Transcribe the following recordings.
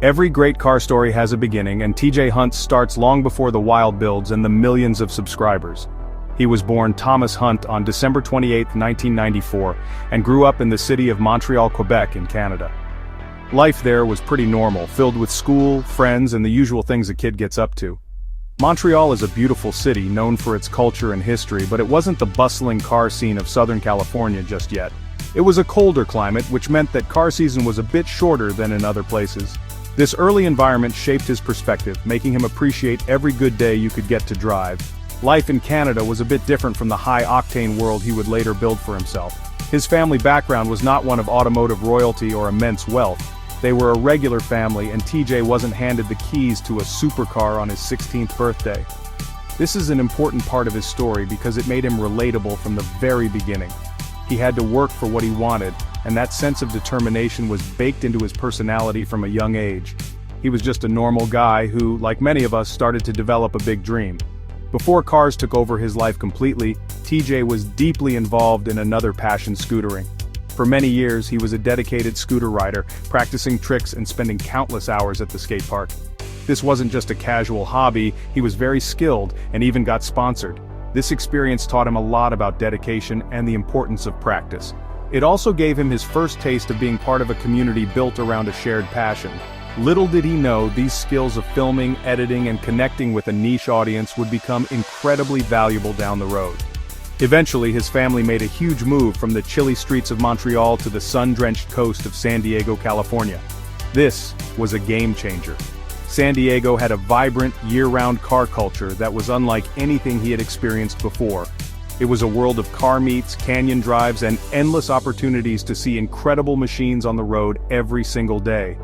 Every great car story has a beginning, and TJ Hunt starts long before the wild builds and the millions of subscribers. He was born Thomas Hunt on December 28, 1994, and grew up in the city of Montreal, Quebec in Canada. Life there was pretty normal, filled with school, friends, and the usual things a kid gets up to. Montreal is a beautiful city known for its culture and history, but it wasn't the bustling car scene of Southern California just yet. It was a colder climate, which meant that car season was a bit shorter than in other places. This early environment shaped his perspective, making him appreciate every good day you could get to drive. Life in Canada was a bit different from the high-octane world he would later build for himself. His family background was not one of automotive royalty or immense wealth. They were a regular family, and TJ wasn't handed the keys to a supercar on his 16th birthday. This is an important part of his story because it made him relatable from the very beginning. He had to work for what he wanted, and that sense of determination was baked into his personality from a young age. He was just a normal guy who, like many of us, started to develop a big dream. Before cars took over his life completely, TJ was deeply involved in another passion: scootering. For many years, he was a dedicated scooter rider, practicing tricks and spending countless hours at the skate park. This wasn't just a casual hobby, he was very skilled and even got sponsored. This experience taught him a lot about dedication and the importance of practice. It also gave him his first taste of being part of a community built around a shared passion. Little did he know these skills of filming, editing, and connecting with a niche audience would become incredibly valuable down the road. Eventually, his family made a huge move from the chilly streets of Montreal to the sun-drenched coast of San Diego, California. This was a game changer. San Diego had a vibrant, year-round car culture that was unlike anything he had experienced before. It was a world of car meets, canyon drives, and endless opportunities to see incredible machines on the road every single day.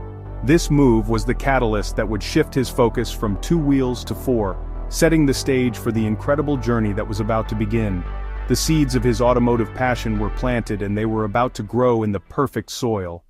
This move was the catalyst that would shift his focus from 2 wheels to 4, setting the stage for the incredible journey that was about to begin. The seeds of his automotive passion were planted, and they were about to grow in the perfect soil.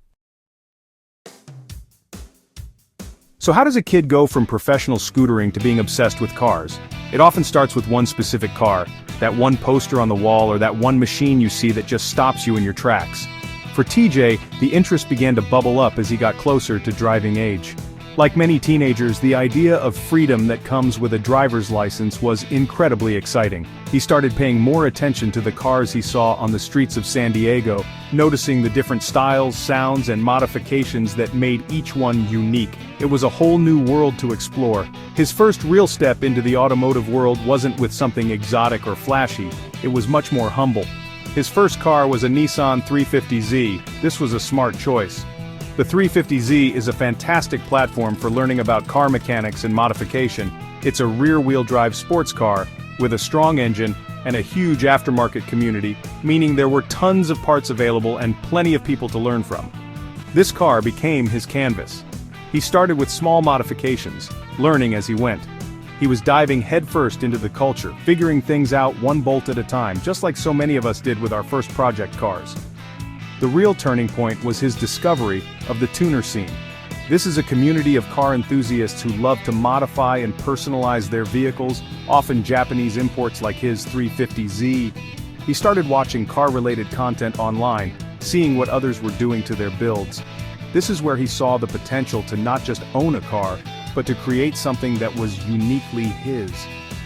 So how does a kid go from professional scootering to being obsessed with cars? It often starts with one specific car, that one poster on the wall, or that one machine you see that just stops you in your tracks. For TJ, the interest began to bubble up as he got closer to driving age. Like many teenagers, the idea of freedom that comes with a driver's license was incredibly exciting. He started paying more attention to the cars he saw on the streets of San Diego, noticing the different styles, sounds, and modifications that made each one unique. It was a whole new world to explore. His first real step into the automotive world wasn't with something exotic or flashy. It was much more humble. His first car was a Nissan 350Z. This was a smart choice. The 350Z is a fantastic platform for learning about car mechanics and modification. It's a rear-wheel drive sports car, with a strong engine, and a huge aftermarket community, meaning there were tons of parts available and plenty of people to learn from. This car became his canvas. He started with small modifications, learning as he went. He was diving headfirst into the culture, figuring things out one bolt at a time, just like so many of us did with our first project cars. The real turning point was his discovery of the tuner scene. This is a community of car enthusiasts who love to modify and personalize their vehicles, often Japanese imports like his 350Z. He started watching car-related content online, seeing what others were doing to their builds. This is where he saw the potential to not just own a car, but to create something that was uniquely his.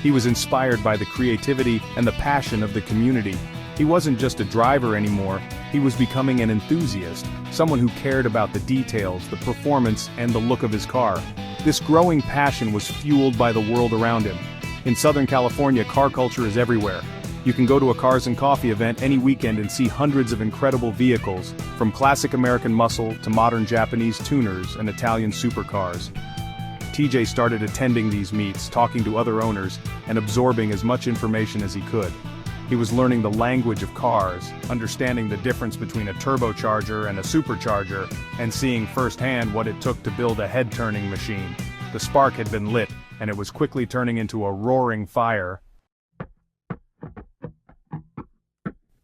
He was inspired by the creativity and the passion of the community. He wasn't just a driver anymore, he was becoming an enthusiast, someone who cared about the details, the performance, and the look of his car. This growing passion was fueled by the world around him. In Southern California, car culture is everywhere. You can go to a Cars and Coffee event any weekend and see hundreds of incredible vehicles, from classic American muscle to modern Japanese tuners and Italian supercars. TJ started attending these meets, talking to other owners, and absorbing as much information as he could. He was learning the language of cars, understanding the difference between a turbocharger and a supercharger, and seeing firsthand what it took to build a head-turning machine. The spark had been lit, and it was quickly turning into a roaring fire.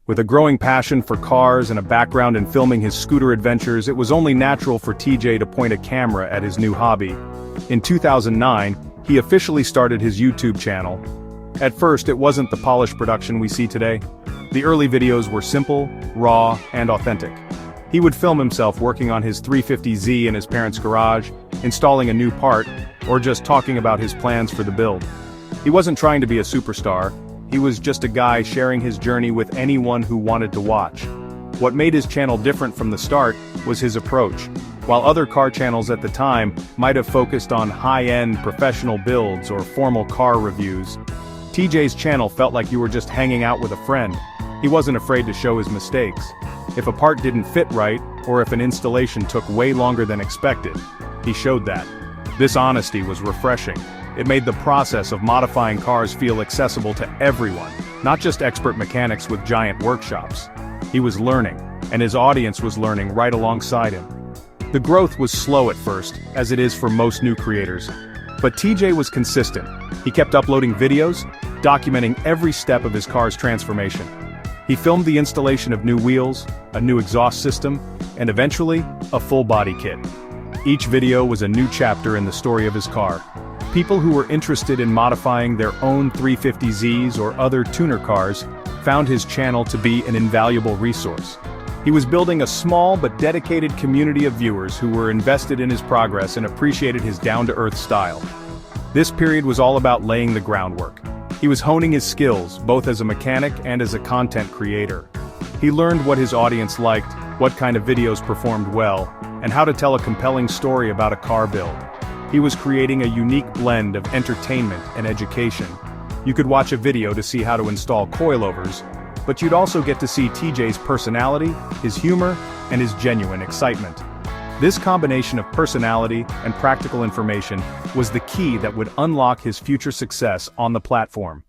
With a growing passion for cars and a background in filming his scooter adventures, it was only natural for TJ to point a camera at his new hobby. In 2009, he officially started his YouTube channel. At first, it wasn't the polished production we see today. The early videos were simple, raw, and authentic. He would film himself working on his 350Z in his parents' garage, installing a new part, or just talking about his plans for the build. He wasn't trying to be a superstar, he was just a guy sharing his journey with anyone who wanted to watch. What made his channel different from the start was his approach. While other car channels at the time might have focused on high-end professional builds or formal car reviews, TJ's channel felt like you were just hanging out with a friend. He wasn't afraid to show his mistakes. If a part didn't fit right, or if an installation took way longer than expected, he showed that. This honesty was refreshing. It made the process of modifying cars feel accessible to everyone, not just expert mechanics with giant workshops. He was learning, and his audience was learning right alongside him. The growth was slow at first, as it is for most new creators. But TJ was consistent. He kept uploading videos, documenting every step of his car's transformation. He filmed the installation of new wheels, a new exhaust system, and eventually, a full body kit. Each video was a new chapter in the story of his car. People who were interested in modifying their own 350Zs or other tuner cars found his channel to be an invaluable resource. He was building a small but dedicated community of viewers who were invested in his progress and appreciated his down-to-earth style. This period was all about laying the groundwork. He was honing his skills, both as a mechanic and as a content creator. He learned what his audience liked, what kind of videos performed well, and how to tell a compelling story about a car build. He was creating a unique blend of entertainment and education. You could watch a video to see how to install coilovers, but you'd also get to see TJ's personality, his humor, and his genuine excitement. This combination of personality and practical information was the key that would unlock his future success on the platform.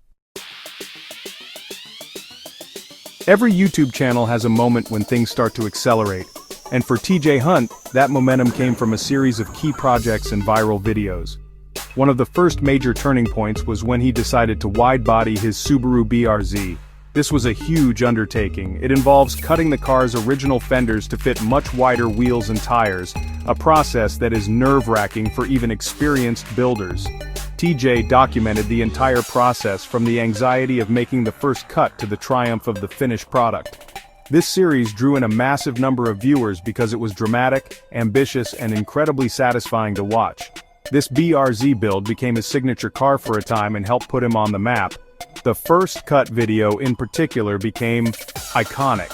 Every YouTube channel has a moment when things start to accelerate, and for TJ Hunt, that momentum came from a series of key projects and viral videos. One of the first major turning points was when he decided to wide-body his Subaru BRZ. This was a huge undertaking. It involves cutting the car's original fenders to fit much wider wheels and tires, a process that is nerve-wracking for even experienced builders. TJ documented the entire process from the anxiety of making the first cut to the triumph of the finished product. This series drew in a massive number of viewers because it was dramatic, ambitious, and incredibly satisfying to watch. This BRZ build became his signature car for a time and helped put him on the map. The first cut video in particular became iconic.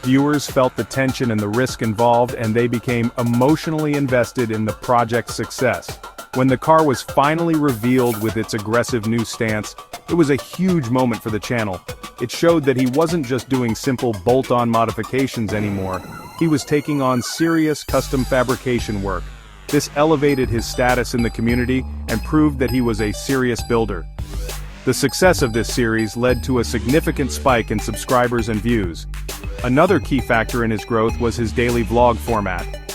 Viewers felt the tension and the risk involved, and they became emotionally invested in the project's success. When the car was finally revealed with its aggressive new stance, it was a huge moment for the channel. It showed that he wasn't just doing simple bolt-on modifications anymore, he was taking on serious custom fabrication work. This elevated his status in the community and proved that he was a serious builder. The success of this series led to a significant spike in subscribers and views. Another key factor in his growth was his daily vlog format.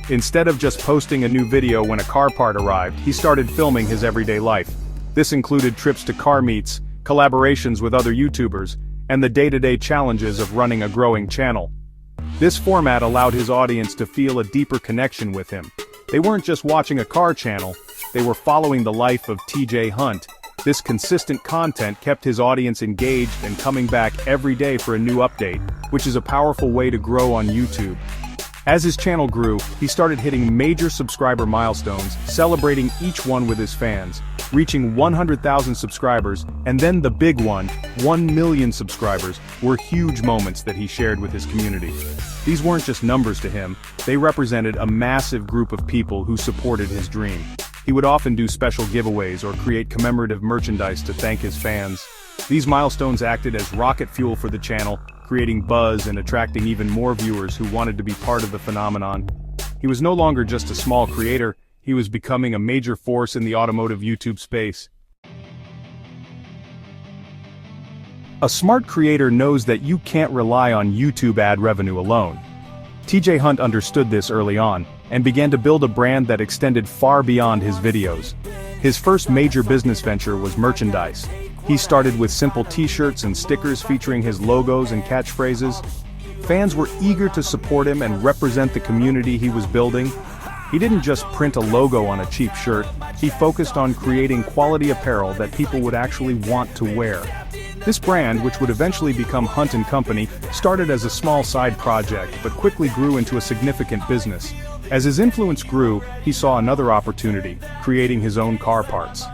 Instead of just posting a new video when a car part arrived, he started filming his everyday life. This included trips to car meets, collaborations with other YouTubers, and the day-to-day challenges of running a growing channel. This format allowed his audience to feel a deeper connection with him. They weren't just watching a car channel, they were following the life of TJ Hunt. This consistent content kept his audience engaged and coming back every day for a new update, which is a powerful way to grow on YouTube. As his channel grew, he started hitting major subscriber milestones, celebrating each one with his fans, reaching 100,000 subscribers, and then the big one, 1 million subscribers, were huge moments that he shared with his community. These weren't just numbers to him, they represented a massive group of people who supported his dream. He would often do special giveaways or create commemorative merchandise to thank his fans. These milestones acted as rocket fuel for the channel, creating buzz and attracting even more viewers who wanted to be part of the phenomenon. He was no longer just a small creator, he was becoming a major force in the automotive YouTube space. A smart creator knows that you can't rely on YouTube ad revenue alone. TJ Hunt understood this early on, and began to build a brand that extended far beyond his videos. His first major business venture was merchandise. He started with simple t-shirts and stickers featuring his logos and catchphrases. Fans were eager to support him and represent the community he was building. He didn't just print a logo on a cheap shirt, he focused on creating quality apparel that people would actually want to wear. This brand, which would eventually become Hunt & Company, started as a small side project but quickly grew into a significant business. As his influence grew, he saw another opportunity, creating his own car parts.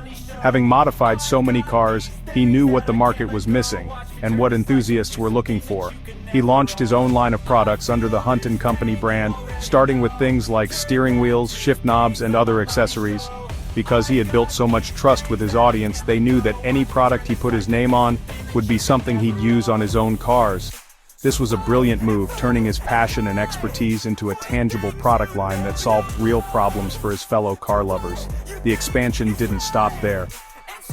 Having modified so many cars, he knew what the market was missing, and what enthusiasts were looking for. He launched his own line of products under the Hunt & Company brand, starting with things like steering wheels, shift knobs, and other accessories. Because he had built so much trust with his audience, they knew that any product he put his name on would be something he'd use on his own cars. This was a brilliant move, turning his passion and expertise into a tangible product line that solved real problems for his fellow car lovers. The expansion didn't stop there.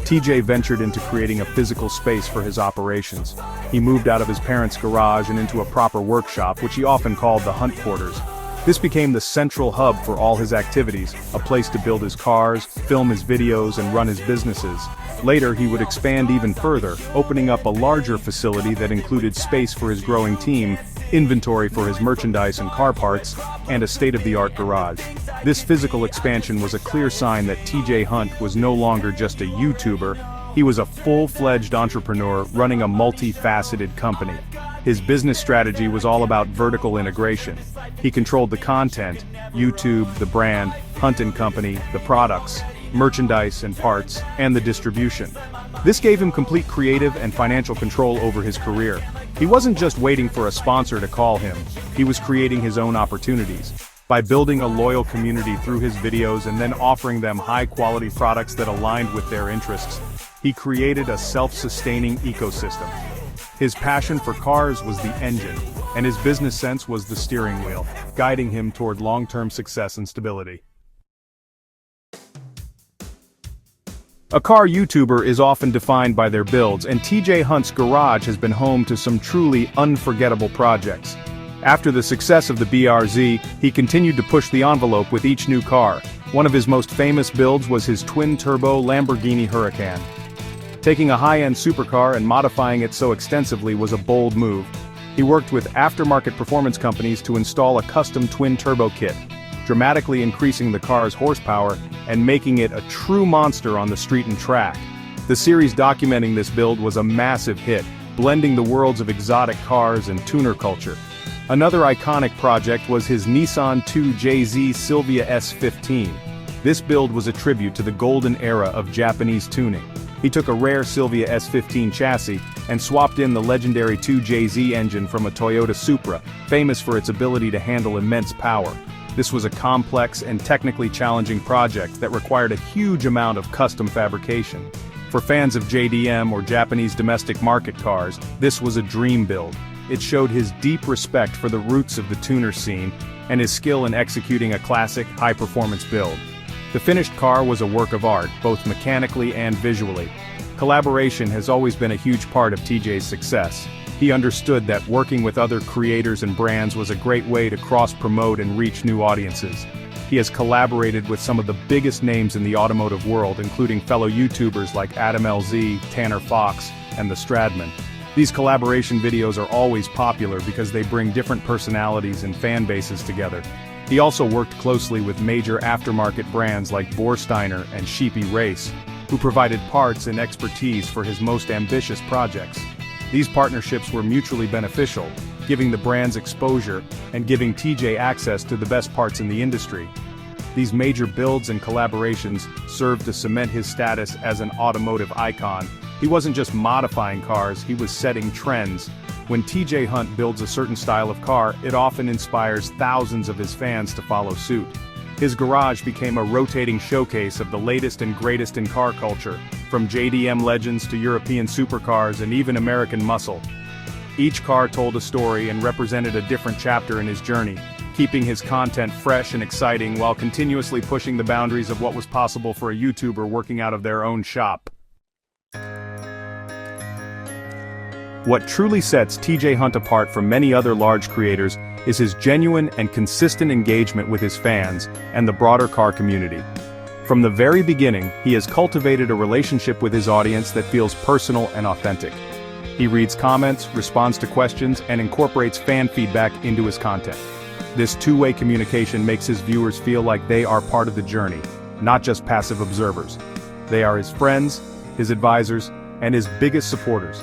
TJ ventured into creating a physical space for his operations. He moved out of his parents' garage and into a proper workshop, which he often called the Hunt Quarters. This became the central hub for all his activities, a place to build his cars, film his videos, and run his businesses. Later, he would expand even further, opening up a larger facility that included space for his growing team, inventory for his merchandise and car parts, and a state-of-the-art garage. This physical expansion was a clear sign that TJ Hunt was no longer just a YouTuber, he was a full-fledged entrepreneur running a multifaceted company. His business strategy was all about vertical integration. He controlled the content, YouTube, the brand, Hunt & Company, the products, merchandise and parts, and the distribution. This gave him complete creative and financial control over his career. He wasn't just waiting for a sponsor to call him, he was creating his own opportunities. By building a loyal community through his videos and then offering them high-quality products that aligned with their interests, he created a self-sustaining ecosystem. His passion for cars was the engine, and his business sense was the steering wheel, guiding him toward long-term success and stability. A car YouTuber is often defined by their builds, and TJ Hunt's garage has been home to some truly unforgettable projects. After the success of the BRZ, he continued to push the envelope with each new car. One of his most famous builds was his twin-turbo Lamborghini Huracan. Taking a high-end supercar and modifying it so extensively was a bold move. He worked with aftermarket performance companies to install a custom twin-turbo kit, dramatically increasing the car's horsepower and making it a true monster on the street and track. The series documenting this build was a massive hit, blending the worlds of exotic cars and tuner culture. Another iconic project was his Nissan 2JZ Silvia S15. This build was a tribute to the golden era of Japanese tuning. He took a rare Silvia S15 chassis and swapped in the legendary 2JZ engine from a Toyota Supra, famous for its ability to handle immense power. This was a complex and technically challenging project that required a huge amount of custom fabrication. For fans of JDM or Japanese domestic market cars, this was a dream build. It showed his deep respect for the roots of the tuner scene and his skill in executing a classic, high-performance build. The finished car was a work of art, both mechanically and visually. Collaboration has always been a huge part of TJ's success. He understood that working with other creators and brands was a great way to cross-promote and reach new audiences. He has collaborated with some of the biggest names in the automotive world, including fellow YouTubers like Adam LZ, Tanner Fox, and the Stradman. These collaboration videos are always popular because they bring different personalities and fan bases together. He also worked closely with major aftermarket brands like Vorsteiner and Sheepy Race, who provided parts and expertise for his most ambitious projects. These partnerships were mutually beneficial, giving the brands exposure and giving TJ access to the best parts in the industry. These major builds and collaborations served to cement his status as an automotive icon. He wasn't just modifying cars, he was setting trends. When TJ Hunt builds a certain style of car, it often inspires thousands of his fans to follow suit. His garage became a rotating showcase of the latest and greatest in car culture, from JDM legends to European supercars and even American muscle. Each car told a story and represented a different chapter in his journey, keeping his content fresh and exciting while continuously pushing the boundaries of what was possible for a YouTuber working out of their own shop. What truly sets TJ Hunt apart from many other large creators is his genuine and consistent engagement with his fans and the broader car community. From the very beginning, he has cultivated a relationship with his audience that feels personal and authentic. He reads comments, responds to questions, and incorporates fan feedback into his content. This two-way communication makes his viewers feel like they are part of the journey, not just passive observers. They are his friends, his advisors, and his biggest supporters.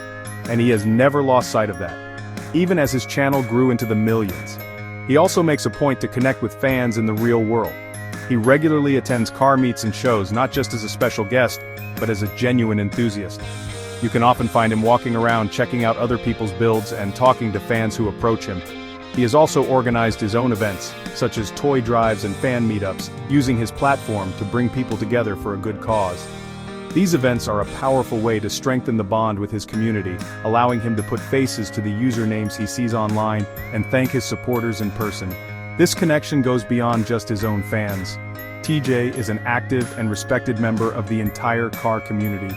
And he has never lost sight of that, even as his channel grew into the millions. He also makes a point to connect with fans in the real world. He regularly attends car meets and shows not just as a special guest, but as a genuine enthusiast. You can often find him walking around checking out other people's builds and talking to fans who approach him. He has also organized his own events, such as toy drives and fan meetups, using his platform to bring people together for a good cause. These events are a powerful way to strengthen the bond with his community, allowing him to put faces to the usernames he sees online and thank his supporters in person. This connection goes beyond just his own fans. TJ is an active and respected member of the entire car community.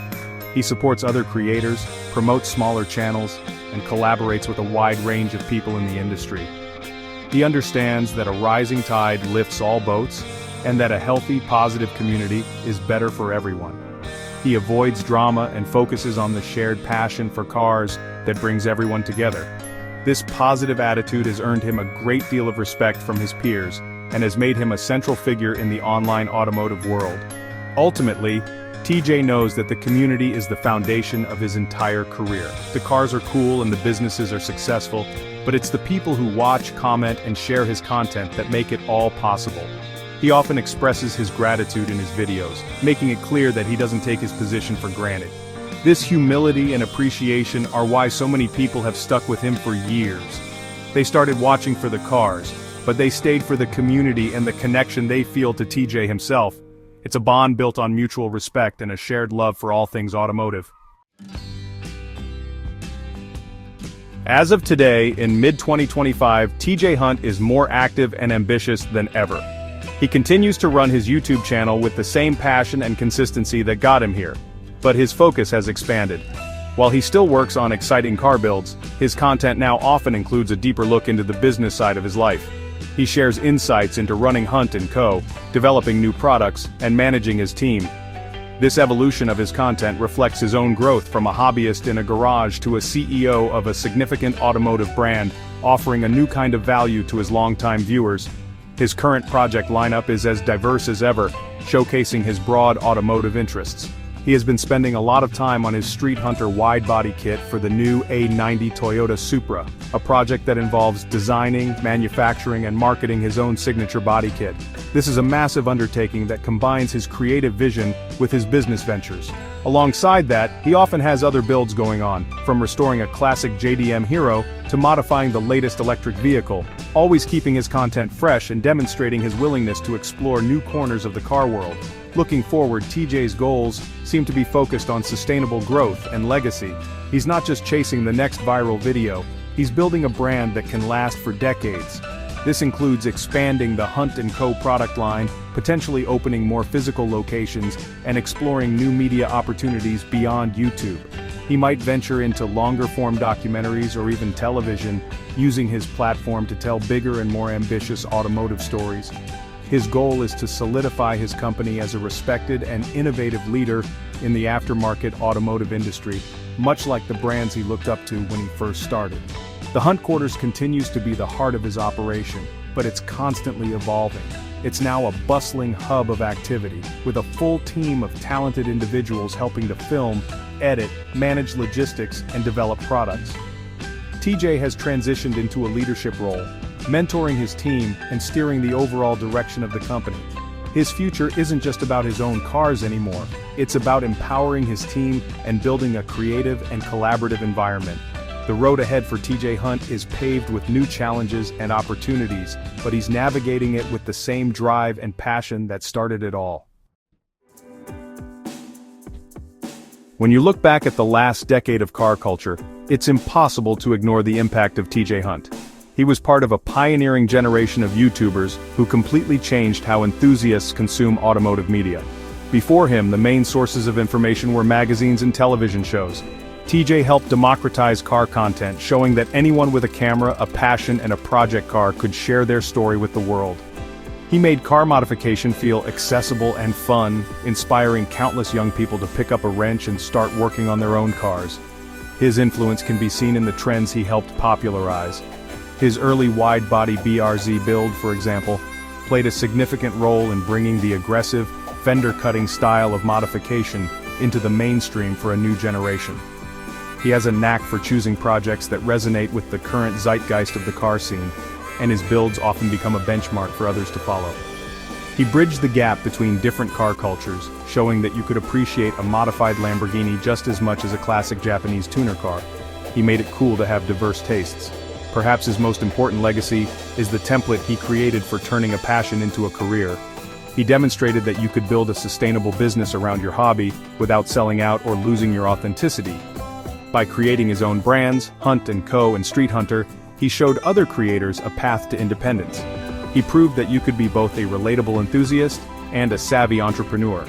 He supports other creators, promotes smaller channels, and collaborates with a wide range of people in the industry. He understands that a rising tide lifts all boats, and that a healthy, positive community is better for everyone. He avoids drama and focuses on the shared passion for cars that brings everyone together. This positive attitude has earned him a great deal of respect from his peers, and has made him a central figure in the online automotive world. Ultimately, TJ knows that the community is the foundation of his entire career. The cars are cool and the businesses are successful, but it's the people who watch, comment, and share his content that make it all possible. He often expresses his gratitude in his videos, making it clear that he doesn't take his position for granted. This humility and appreciation are why so many people have stuck with him for years. They started watching for the cars, but they stayed for the community and the connection they feel to TJ himself. It's a bond built on mutual respect and a shared love for all things automotive. As of today, in mid-2025, TJ Hunt is more active and ambitious than ever. He continues to run his YouTube channel with the same passion and consistency that got him here, but his focus has expanded. While he still works on exciting car builds, his content now often includes a deeper look into the business side of his life. He shares insights into running Hunt & Co., developing new products, and managing his team. This evolution of his content reflects his own growth from a hobbyist in a garage to a CEO of a significant automotive brand, offering a new kind of value to his longtime viewers. His current project lineup is as diverse as ever, showcasing his broad automotive interests. He has been spending a lot of time on his Street Hunter Widebody kit for the new A90 Toyota Supra, a project that involves designing, manufacturing, and marketing his own signature body kit. This is a massive undertaking that combines his creative vision with his business ventures. Alongside that, he often has other builds going on, from restoring a classic JDM Hero to modifying the latest electric vehicle, always keeping his content fresh and demonstrating his willingness to explore new corners of the car world. Looking forward, TJ's goals seem to be focused on sustainable growth and legacy. He's not just chasing the next viral video, he's building a brand that can last for decades. This includes expanding the Hunt & Co. product line, potentially opening more physical locations, and exploring new media opportunities beyond YouTube. He might venture into longer-form documentaries or even television, using his platform to tell bigger and more ambitious automotive stories. His goal is to solidify his company as a respected and innovative leader in the aftermarket automotive industry, much like the brands he looked up to when he first started. The Hunt Quarters continues to be the heart of his operation, but it's constantly evolving. It's now a bustling hub of activity, with a full team of talented individuals helping to film, edit, manage logistics, and develop products. TJ has transitioned into a leadership role, mentoring his team and steering the overall direction of the company. His future isn't just about his own cars anymore, it's about empowering his team and building a creative and collaborative environment. The road ahead for TJ Hunt is paved with new challenges and opportunities, but he's navigating it with the same drive and passion that started it all. When you look back at the last decade of car culture, it's impossible to ignore the impact of TJ Hunt. He was part of a pioneering generation of YouTubers who completely changed how enthusiasts consume automotive media. Before him, the main sources of information were magazines and television shows. TJ helped democratize car content, showing that anyone with a camera, a passion, and a project car could share their story with the world. He made car modification feel accessible and fun, inspiring countless young people to pick up a wrench and start working on their own cars. His influence can be seen in the trends he helped popularize. His early wide-body BRZ build, for example, played a significant role in bringing the aggressive, fender-cutting style of modification into the mainstream for a new generation. He has a knack for choosing projects that resonate with the current zeitgeist of the car scene. and his builds often become a benchmark for others to follow. He bridged the gap between different car cultures, showing that you could appreciate a modified Lamborghini just as much as a classic Japanese tuner car. He made it cool to have diverse tastes. Perhaps his most important legacy is the template he created for turning a passion into a career. He demonstrated that you could build a sustainable business around your hobby without selling out or losing your authenticity. By creating his own brands, Hunt & Co. and Street Hunter, he showed other creators a path to independence. He proved that you could be both a relatable enthusiast and a savvy entrepreneur.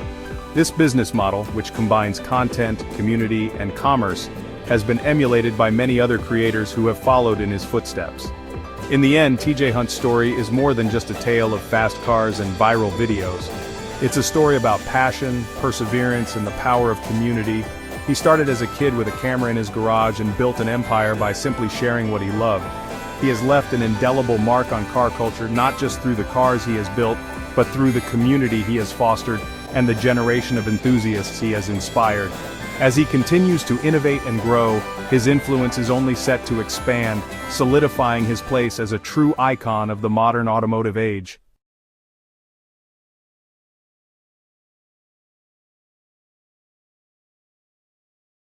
This business model, which combines content, community, and commerce, has been emulated by many other creators who have followed in his footsteps. In the end, TJ Hunt's story is more than just a tale of fast cars and viral videos. It's a story about passion, perseverance, and the power of community. He started as a kid with a camera in his garage and built an empire by simply sharing what he loved. He has left an indelible mark on car culture not just through the cars he has built, but through the community he has fostered and the generation of enthusiasts he has inspired. As he continues to innovate and grow, his influence is only set to expand, solidifying his place as a true icon of the modern automotive age.